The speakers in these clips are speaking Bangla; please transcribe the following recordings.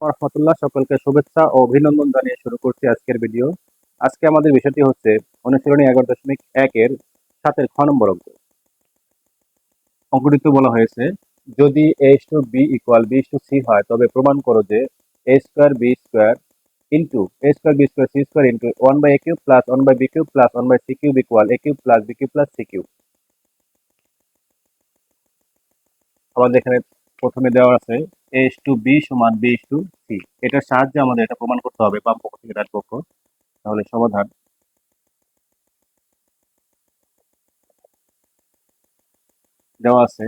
রহমতুল্লাহ, সকলকে শুভেচ্ছা ও অভিনন্দন জানিয়ে শুরু করছি আজকের ভিডিও। আজকে আমাদের বিষয়টি হচ্ছে অনুশীলনী 11.1 এর 7 খ নম্বর অঙ্ক। অঙ্কটিতে বলা হয়েছে, যদি a/b=b/c হয় তবে প্রমাণ করো যে a²b² into a²b²c² into 1/a³ plus 1/b³ plus 1/c³ equal a³ plus b³ plus c³। আমাদের এখানে প্রথমে দেওয়া আছে a/b সমান b/c। এটার সাহায্যে আমাদের এটা প্রমাণ করতে হবে বাম পক্ষ থেকে ডান পক্ষ। তাহলে সমাধান দেওয়া আছে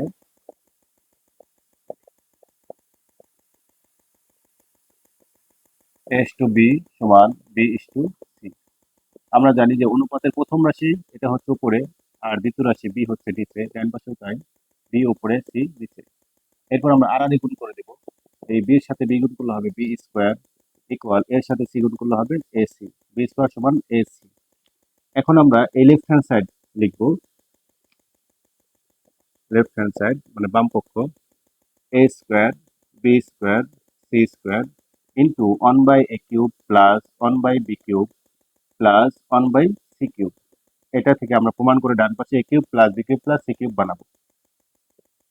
a/b সমান b/c। আমরা জানি যে অনুপাতের প্রথম রাশি এটা হচ্ছে উপরে, আর দ্বিতীয় রাশি b হচ্ছে নিচে, ডান পাশেও তাই, b উপরে c নিচে। এরপর আমরা আড়াআড়ি গুণ করে দেব। এই b এর সাথে b গুণ করলে হবে b² ইকুয়াল এর সাথে c গুণ করলে হবে ac। b² সমান ac। এখন আমরা এই লেফট হ্যান্ড সাইড লিখব, লেফট হ্যান্ড সাইড মানে বাম পক্ষ, a² b² c² into 1/a³ plus 1/b³ plus 1/c³ এটা থেকে আমরা প্রমাণ করে ডান পাশে a³ plus b³ plus c³ বানাবো।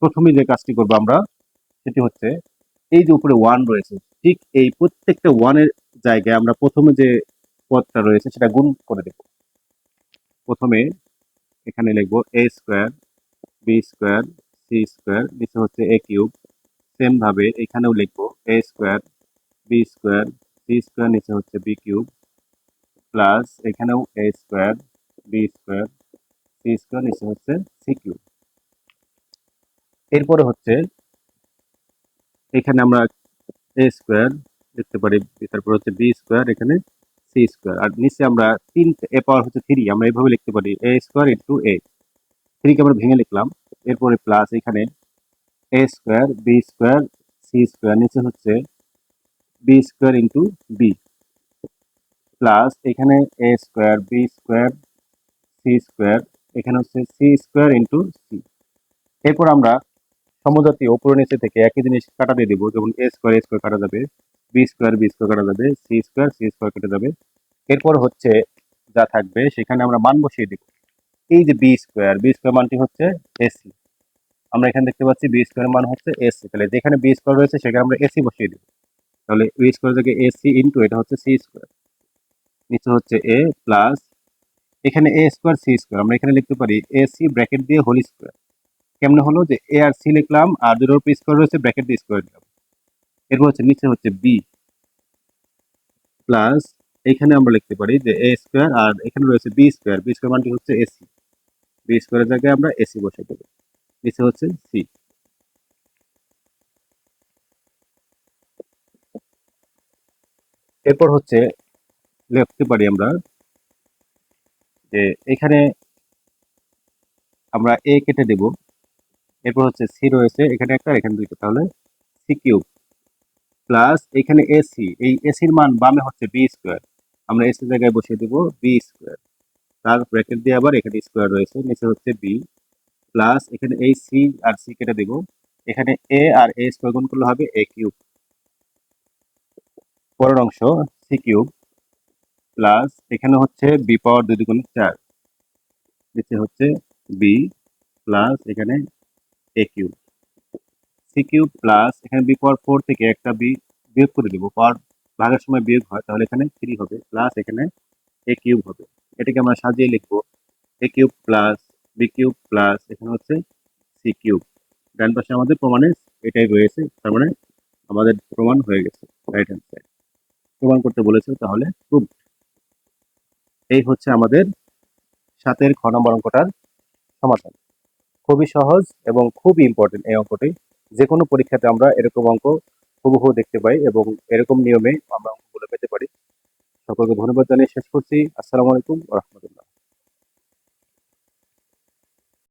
প্রথমে যে কাজটি করবো আমরা, সেটি হচ্ছে এই যে উপরে 1 রয়েছে, ঠিক এই প্রত্যেকটা 1 এর জায়গায় আমরা প্রথমে যে পদটা রয়েছে সেটা গুণ করে দেব। প্রথমে এখানে লিখবো a² b² c² নিচে হচ্ছে a³। সেম ভাবে এখানেও লিখবো a² b² c² নিচে হচ্ছে b³ প্লাস এখানেও a² b² c² নিচে হচ্ছে c³। এরপরে হচ্ছে এখানে আমরা a² লিখতে পারি, তারপর হচ্ছে b², এখানে c², আর নিচে আমরা 3 a পাওয়ার হচ্ছে 3, আমরা এইভাবে লিখতে পারি a² ইন্টু a। 3 কে আমরা ভেঙে লিখলাম। এরপরে প্লাস এখানে a² b² c² নিচে হচ্ছে b² ইন্টু b প্লাস এখানে a² b² c² এখানে হচ্ছে c² ইন্টু c। এরপর আমরা সমজাতীয় উপর নিচে থেকে একই জিনিস কাটা দিয়ে দিব, যেমন a² কাটা যাবে, b² কাটা যাবে, c² কেটে যাবে। এরপর হচ্ছে যা থাকবে সেখানে আমরা মান বসিয়ে দিব। এই যে b² মানটি হচ্ছে এসি। আমরা এখানে দেখতে পাচ্ছি b² মান হচ্ছে এসি, তাহলে যেখানে b² রয়েছে সেখানে আমরা এসি বসিয়ে দিব। তাহলে b² থেকে এসি ইন্টু এটা হচ্ছে c², নিচে হচ্ছে a প্লাস এখানে a² c² আমরা এখানে লিখতে পারি এসি ব্র্যাকেট দিয়ে হোল স্কোয়ার। কেমনে হলো যে এ আর সি লিখলাম, আর দুটোর উপর স্কোয়ার রয়েছে, ব্র্যাকেট দিয়ে স্কোয়ার দিলাম। এরপর হচ্ছে নিচে হচ্ছে বি প্লাস এখানে আমরা লিখতে পারি যে a² আর এখানে রয়েছে b² মানটি হচ্ছে এসি। b² জায়গায় আমরা এসি বসে দেবো। নিচে হচ্ছে সি। এরপর হচ্ছে লিখতে পারি আমরা যে এখানে আমরা এ কেটে দেব। এরপর হচ্ছে সি রয়েছে এখানে একটা, এখানে দুইটা, তাহলে c³ প্লাস এখানে এসি, এই এসির মান বামে হচ্ছে b², আমরা এসি জায়গায় বসিয়ে দেব b², তার ব্র্যাকেট দিয়ে আবার এখানে স্কোয়ার রয়েছে, নিচে হচ্ছে বি প্লাস এখানে এই সি আর সি কেটে দেব, এখানে এ আর এ স্কোয়ার গুণ করলে হবে a³ পরের অংশ c³ প্লাস এখানে হচ্ছে বি পাওয়ার 2 × 4, নিচে হচ্ছে বি প্লাস এখানে a³ c³ প্লাস এখানে বি পাওয়ার 4 থেকে একটা বি বিয়োগ করে দেব, পাওয়ার ভাগের সময় বিয়োগ হয়, তাহলে এখানে 3 হবে প্লাস এখানে a³ হবে। এটাকে আমরা সাজিয়ে লিখবো a³ প্লাস b³ প্লাস এখানে হচ্ছে c³। ডান পাশে আমাদের প্রমাণে এটাই রয়েছে, তার মানে আমাদের প্রমাণ হয়ে গেছে। রাইট হ্যান্ড সাইড প্রমাণ করতে বলেছে, তাহলে প্রুভ। এই হচ্ছে আমাদের 7 খ নম্বর অঙ্কটার সমাধান। খুবই সহজ এবং খুবই ইম্পর্টেন্ট এই অঙ্কটি। যে কোনো পরীক্ষাতে আমরা এরকম অঙ্ক হুবহু দেখতে পাই এবং এরকম নিয়মে আমরা অঙ্কগুলো পেতে পারি। সকলকে ধন্যবাদ জানিয়ে শেষ করছি। আসসালামু আলাইকুম ওয়া রাহমাতুল্লাহ।